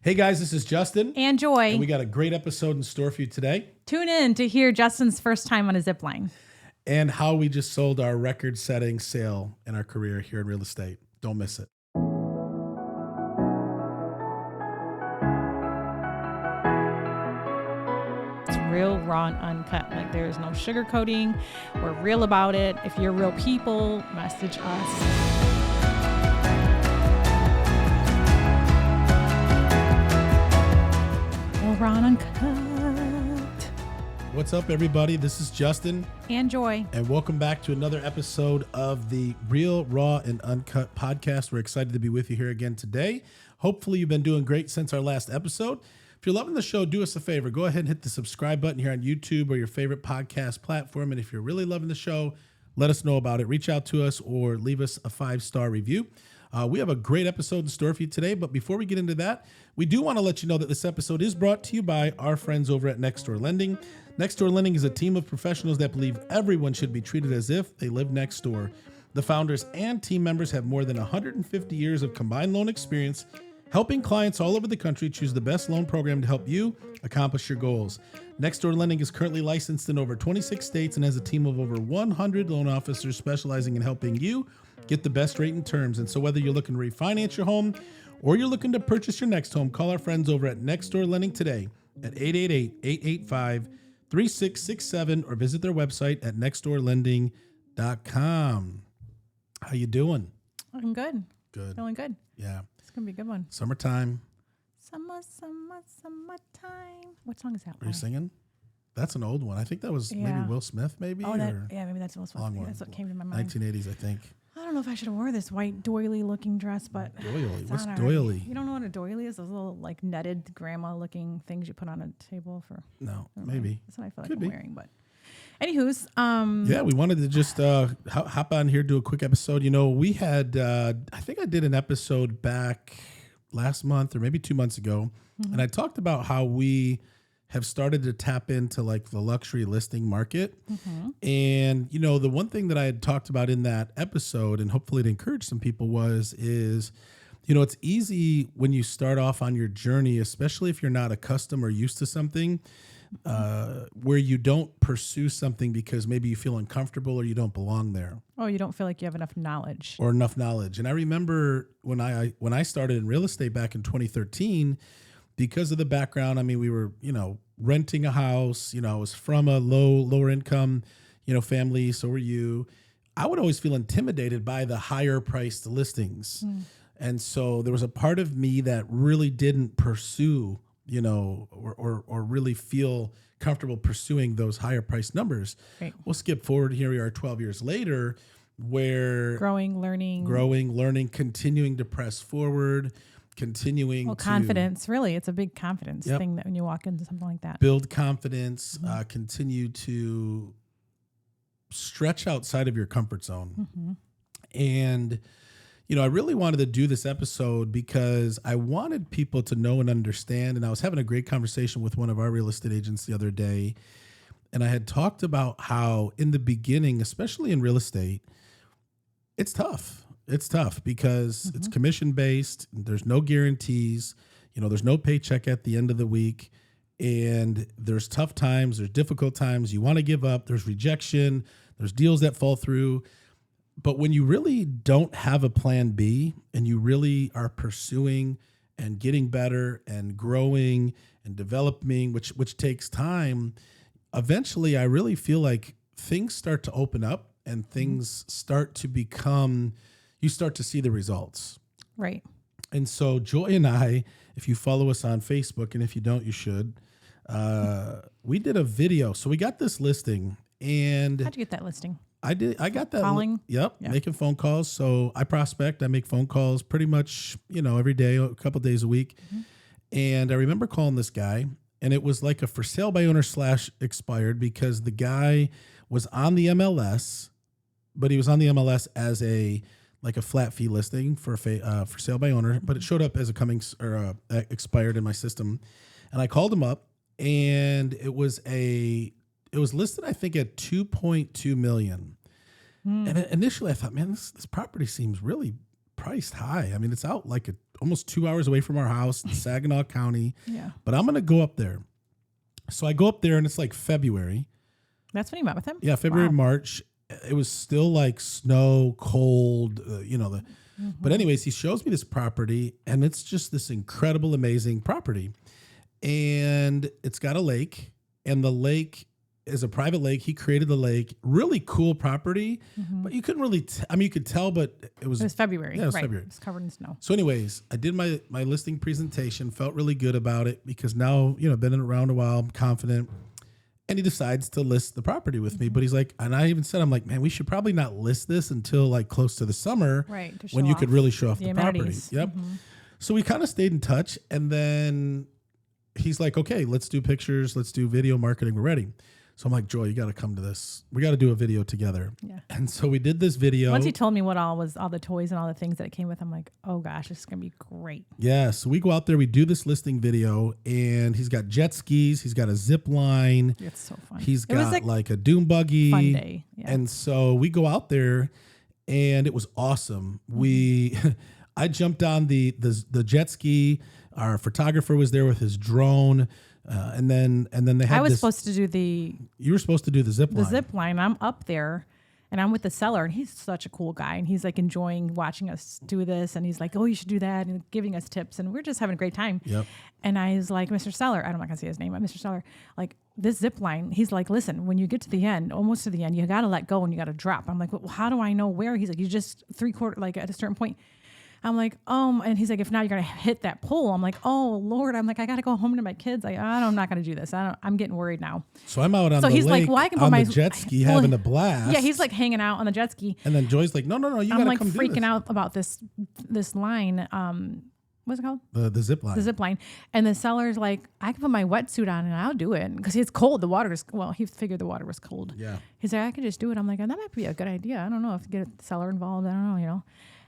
Hey guys, this is Justin. And Joy. And we got a great episode in store for you today. Tune in to hear Justin's first time on a Zipline. And how we just sold our record-setting sale in our career here in real estate. Don't miss it. It's real, raw, and uncut. Like there is no sugarcoating. We're real about it. If you're real people, message us. Raw and uncut. What's up, everybody? This is Justin. And Joy. And welcome back to another episode of the Real, Raw, and Uncut podcast. We're excited to be with you here again today. Hopefully, you've been doing great since our last episode. If you're loving the show, do us a favor. Go ahead and hit the subscribe button here on YouTube or your favorite podcast platform. And if you're really loving the show, let us know about it. Reach out to us or leave us a 5-star review. We have a great episode in store for you today, but before we get into that, we do want to let you know that this episode is brought to you by our friends over at Nextdoor Lending. Nextdoor Lending is a team of professionals that believe everyone should be treated as if they live next door. The founders and team members have more than 150 years of combined loan experience, helping clients all over the country choose the best loan program to help you accomplish your goals. Nextdoor Lending is currently licensed in over 26 states and has a team of over 100 loan officers specializing in helping you get the best rate and terms. And so whether you're looking to refinance your home or you're looking to purchase your next home, call our friends over at Nextdoor Lending today at 888-885-3667 or visit their website at nextdoorlending.com. How you doing? I'm good. Good. Feeling good. Yeah. It's going to be a good one. Summertime. Summertime. What song is that? Are you singing? That's an old one. I think that was maybe Will Smith, maybe? Oh, maybe that's Will Smith. That's what came to my mind. 1980s, I think. I don't know if I should have wore this white doily-looking dress, but doily. What's doily? You don't know what a doily is? Those little like netted grandma-looking things you put on a table for. No, maybe. That's what I feel like I'm wearing. But, anywho's, yeah, we wanted to just hop on here, do a quick episode. You know, we had I think I did an episode back last month or maybe 2 months ago, and I talked about how we have started to tap into like the luxury listing market. And, you know, the one thing that I had talked about in that episode, and hopefully it encouraged some people is, you know, it's easy when you start off on your journey, especially if you're not accustomed or used to something, where you don't pursue something because maybe you feel uncomfortable or you don't belong there. Oh, you don't feel like you have enough knowledge. And I remember when I started in real estate back in 2013, because of the background, I mean, we were, you know, renting a house, you know, I was from a lower income, you know, family. So were you. I would always feel intimidated by the higher priced listings. And so there was a part of me that really didn't pursue, you know, or really feel comfortable pursuing those higher priced numbers. Right. We'll skip forward. Here we are 12 years later, where growing, learning, continuing to press forward, confidence, really. It's a big confidence thing that when you walk into something like that. Build confidence, continue to stretch outside of your comfort zone. And, you know, I really wanted to do this episode because I wanted people to know and understand. And I was having a great conversation with one of our real estate agents the other day. And I had talked about how in the beginning, especially in real estate, it's tough. It's tough because it's commission-based. There's no guarantees. You know, there's no paycheck at the end of the week. And there's tough times. There's difficult times. You want to give up. There's rejection. There's deals that fall through. But when you really don't have a plan B and you really are pursuing and getting better and growing and developing, which takes time, eventually I really feel like things start to open up and things start to become... you start to see the results. Right. And so Joy and I, if you follow us on Facebook, and if you don't, you should, we did a video. So we got this listing. And how'd you get that listing? I got that. Calling? Yep. Making phone calls. So I prospect. I make phone calls pretty much, you know, every day, a couple days a week. And I remember calling this guy, and it was like a for sale by owner / expired because the guy was on the MLS, but he was on the MLS as a flat fee listing for sale by owner, but it showed up as expired in my system. And I called him up, and it was listed, I think, at $2.2 million. And initially I thought, man, this property seems really priced high. I mean, it's out like almost 2 hours away from our house in Saginaw County. Yeah. But I'm going to go up there. So I go up there and it's like February. That's when you met with him? Yeah, February, Wow. March. It was still like snow, cold, But anyways, he shows me this property and it's just this incredible, amazing property. And it's got a lake, and the lake is a private lake. He created the lake. Really cool property, but you couldn't really, you could tell, but it was February. Yeah, it was right. February. It's covered in snow. So anyways, I did my listing presentation, felt really good about it because now, been around a while, I'm confident. And he decides to list the property with me. But he's like, and I even said, I'm like, man, we should probably not list this until like close to the summer, Right, to when show you off could really show off the property. amenities. Yep. So we kind of stayed in touch. And then he's like, okay, let's do pictures. Let's do video marketing. We're ready. So I'm like, Joy, you got to come to this. We got to do a video together. Yeah. And so we did this video. Once he told me what all the toys and all the things that came with, I'm like, oh gosh, this is going to be great. Yeah. So we go out there, we do this listing video, and he's got jet skis. He's got a zip line. It's so fun. He's It was got like a Dune buggy. fun day. Yeah. And so we go out there and it was awesome. I jumped on the jet ski. Our photographer was there with his drone. And then they had I was supposed to do you were supposed to do the zip line. the zip line. I'm up there and I'm with the seller, and he's such a cool guy, and he's like enjoying watching us do this, and he's like, oh, you should do that, and giving us tips, and we're just having a great time. Yep. And I was like, Mr. Seller, I'm not gonna say his name, but Mr. Seller, like this zip line, he's like, listen, when you get to the end, almost to the end, you gotta let go and you gotta drop. I'm like, well, how do I know where? He's like, you just 3/4, like at a certain point. I'm like, and he's like, if not, you're gonna hit that pole. I'm like, oh Lord, I'm like, I gotta go home to my kids. I'm not gonna do this. I'm getting worried now. So I'm out on So the he's lake like, well, I can put on my the jet ski well, having a blast. Yeah, he's like hanging out on the jet ski. And then Joy's like, no, you I'm gotta like come do this. freaking out about this line. What's it called? The zip line. The zip line. And the seller's like, I can put my wetsuit on and I'll do it because it's cold. The water is he figured the water was cold. Yeah. He's like, I can just do it. I'm like, oh, that might be a good idea. I don't know if get the seller involved. I don't know,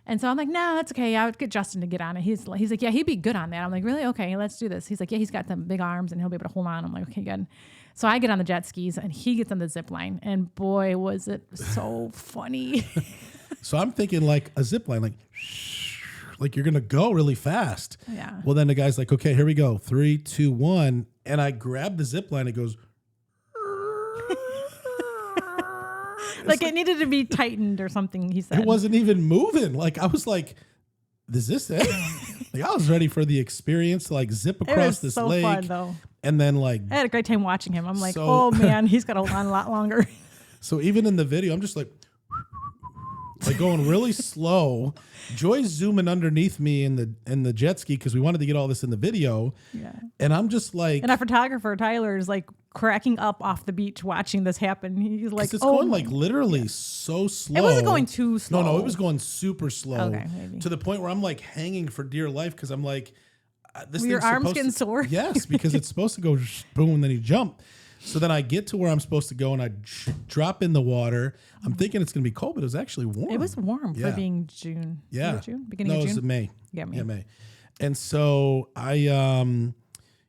And so I'm like, no, that's okay. I would get Justin to get on it. He's like, yeah, he'd be good on that. I'm like, really? Okay, let's do this. He's like, yeah, he's got some big arms and he'll be able to hold on. I'm like, okay, good. So I get on the jet skis and he gets on the zip line, and boy, was it so funny. So I'm thinking like a zip line, like you're gonna go really fast. Yeah. Well, then the guy's like, okay, here we go, 3, 2, 1, and I grab the zip line. It goes. Like it needed to be tightened or something, he said. It wasn't even moving. Like I was like, is this it? Like I was ready for the experience to like zip across this so lake. fun, though. And then like, I had a great time watching him. I'm like, So- oh man, he's got to run a lot longer. so even in the video, I'm just like going really slow. Joy's zooming underneath me in the jet ski because we wanted to get all this in the video. Yeah. And I'm just like, And our photographer, Tyler, is like cracking up off the beach watching this happen. He's like, it's oh going my. like literally so slow. It wasn't going too slow. No, it was going super slow. Okay, maybe. To the point where I'm like hanging for dear life because I'm like, this Were your thing's arms supposed getting to- sore? Yes, because it's supposed to go boom and then you jump. So then I get to where I'm supposed to go and I drop in the water. I'm thinking it's going to be cold, but it was actually warm. It was warm Yeah. for being June. Yeah. Was it June? Beginning No, of it was June? May. Yeah, May. Yeah, May. And so I,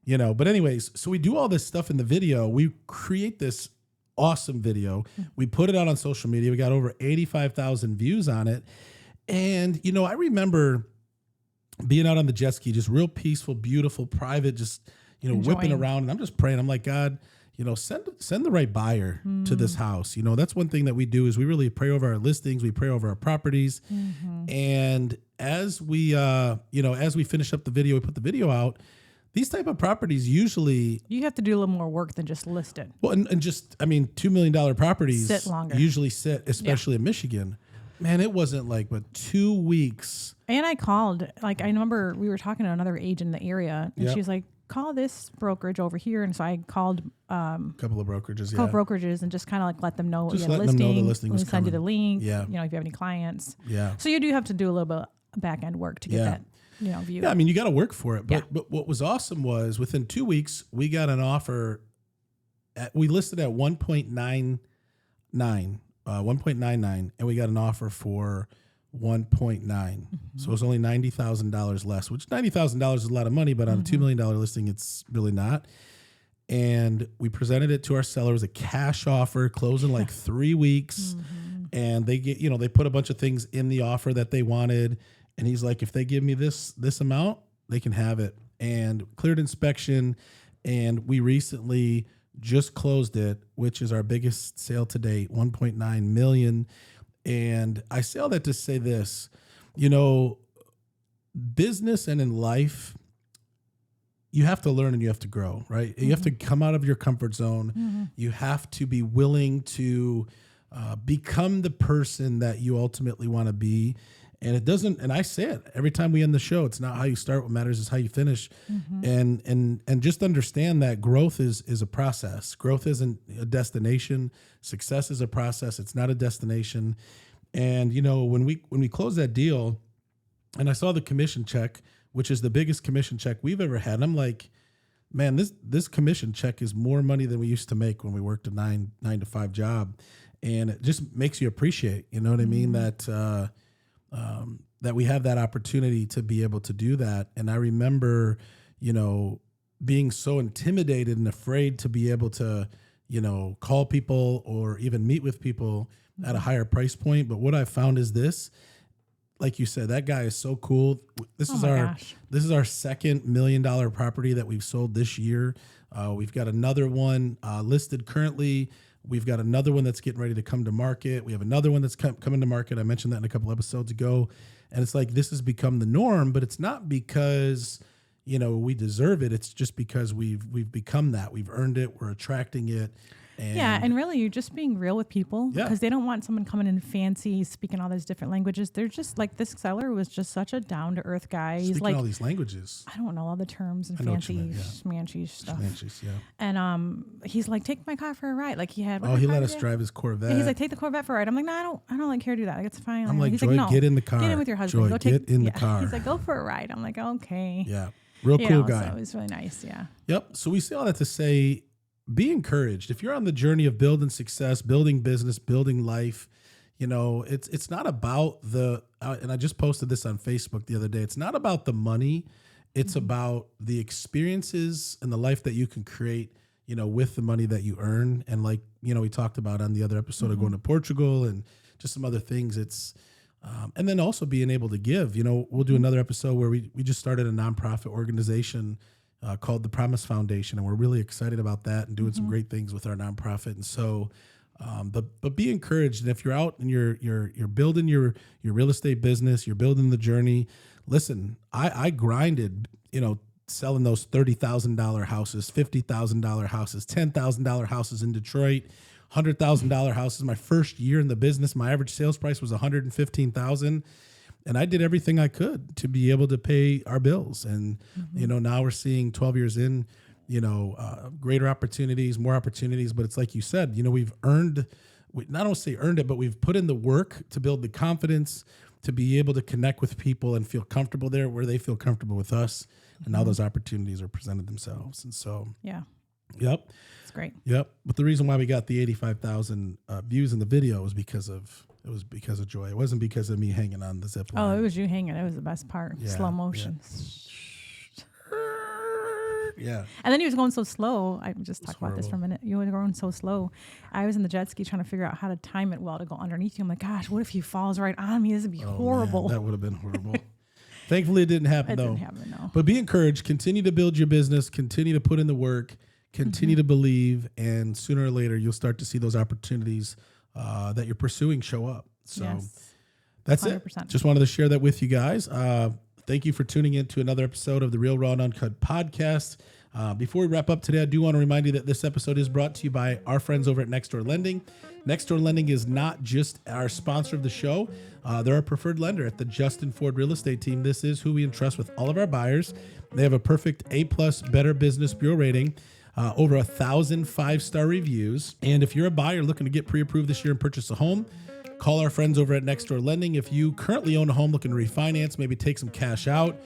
but anyways, so we do all this stuff in the video. We create this awesome video. We put it out on social media. We got over 85,000 views on it. And, I remember being out on the jet ski, just real peaceful, beautiful, private, just, whipping Enjoying. around. And I'm just praying. I'm like, God, send the right buyer to this house. That's one thing that we do is we really pray over our listings. We pray over our properties. And as we, as we finish up the video, we put the video out. These type of properties usually, You have to do a little more work than just list it. well, and just, $2 million properties Sit longer. usually sit, especially in Michigan. Man, it wasn't like, but 2 weeks. And I called, like, I remember we were talking to another agent in the area, and Yep. she was like, call this brokerage over here. And so I called A couple of brokerages, call yeah. brokerages and just kind of like let them know Just you had a letting them listing. know the listing was we send you the coming. link. Yeah. If you have any clients. Yeah. So you do have to do a little bit of back end work to get Yeah. that, view. Yeah, you got to work for it. But, Yeah. but what was awesome was within 2 weeks, we got an offer. We listed at 1.99, 1.99, and we got an offer for 1.9. So it was only $90,000 less, which $90,000 is a lot of money, but on a $2 million listing, it's really not. And we presented it to our seller as a cash offer, closing like 3 weeks. And they get, they put a bunch of things in the offer that they wanted. And he's like, if they give me this amount, they can have it. And cleared inspection. And we recently just closed it, which is our biggest sale to date, 1.9 million. And I say all that to say this, business and in life, you have to learn and you have to grow, right? You have to come out of your comfort zone. You have to be willing to become the person that you ultimately want to be. And it doesn't, and I say it every time we end the show, it's not how you start. What matters is how you finish. And just understand that growth is a process. Growth isn't a destination. Success is a process. It's not a destination. And, when we closed that deal and I saw the commission check, which is the biggest commission check we've ever had, I'm like, man, this commission check is more money than we used to make when we worked a 9 to 5 job. And it just makes you appreciate, you know what I mean? That we have that opportunity to be able to do that. And I remember, being so intimidated and afraid to be able to, call people or even meet with people at a higher price point. But what I found is this, like you said, that guy is so cool. This is our second $1 million property that we've sold this year. We've got another one listed currently. We've got another one that's getting ready to come to market. We have another one that's coming to market. I mentioned that in a couple episodes ago. And it's like, this has become the norm, but it's not because, we deserve it. It's just because we've become that. We've earned it. We're attracting it. And really, you're just being real with people because they don't want someone coming in fancy, speaking all those different languages. They're just like, this seller was just such a down to earth guy. He's like all these languages. I don't know all the terms and fancy schmancy stuff. And he's like, take my car for a ride. Like he had. He let us drive his Corvette. And he's like, take the Corvette for a ride. I'm like, no, I don't like care to do that. Like, it's fine. I'm like, he's Joy, like, no, get in the car. Get in with your husband. Joy, get in the car. He's like, go for a ride. I'm like, okay. Yeah. Real cool guy. So it was really nice. Yeah. Yep. So we say all that to say, be encouraged. If you're on the journey of building success, building business, building life, it's not about and I just posted this on Facebook the other day. It's not about the money. It's about the experiences and the life that you can create, with the money that you earn. And like, we talked about on the other episode of going to Portugal and just some other things. It's, and then also being able to give, we'll do another episode where we just started a nonprofit organization called the Promise Foundation. And we're really excited about that and doing some great things with our nonprofit. And so, but be encouraged. And if you're out and you're building your real estate business, you're building the journey, listen, I grinded, selling those $30,000 houses, $50,000 houses, $10,000 houses in Detroit, $100,000 houses. My first year in the business, my average sales price was $115,000. And I did everything I could to be able to pay our bills. And, now we're seeing 12 years in, greater opportunities, more opportunities. But it's like you said, we've not only say earned it, but we've put in the work to build the confidence to be able to connect with people and feel comfortable there where they feel comfortable with us. And now those opportunities are presented themselves. And so, yeah. Yep. It's great. Yep. But the reason why we got the 85,000 views in the video was because of Joy. It wasn't because of me hanging on the zip line. Oh, it was you hanging. It was the best part. Yeah, slow motion. Yeah. And then he was going so slow. I just talk about this for a minute. You were going so slow. I was in the jet ski trying to figure out how to time it well to go underneath you. I'm like, gosh, what if he falls right on me? This would be horrible. Man, that would have been horrible. Thankfully, it didn't happen, though. It didn't happen, no. But be encouraged. Continue to build your business. Continue to put in the work. Continue to believe. And sooner or later, you'll start to see those opportunities that you're pursuing show up. So that's 100%. It. Just wanted to share that with you guys. Thank you for tuning in to another episode of the Real, Raw, and Uncut podcast. Before we wrap up today, I do want to remind you that this episode is brought to you by our friends over at Nextdoor Lending. Nextdoor Lending is not just our sponsor of the show. They're our preferred lender at the Justin Ford Real Estate Team. This is who we entrust with all of our buyers. They have a perfect A+ Better Business Bureau rating, over 1,000 5-star reviews. And if you're a buyer looking to get pre-approved this year and purchase a home, call our friends over at Nextdoor Lending. If you currently own a home looking to refinance, maybe take some cash out,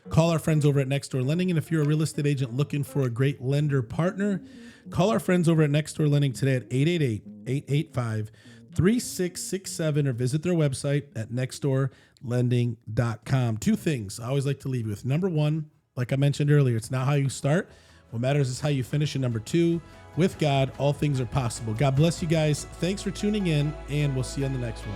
call our friends over at Nextdoor Lending. And if you're a real estate agent looking for a great lender partner, call our friends over at Nextdoor Lending today at 888-885-3667 or visit their website at nextdoorlending.com. 2 things I always like to leave you with. Number 1, like I mentioned earlier, it's not how you start. What matters is how you finish. And number 2, with God, all things are possible. God bless you guys. Thanks for tuning in, and we'll see you on the next one.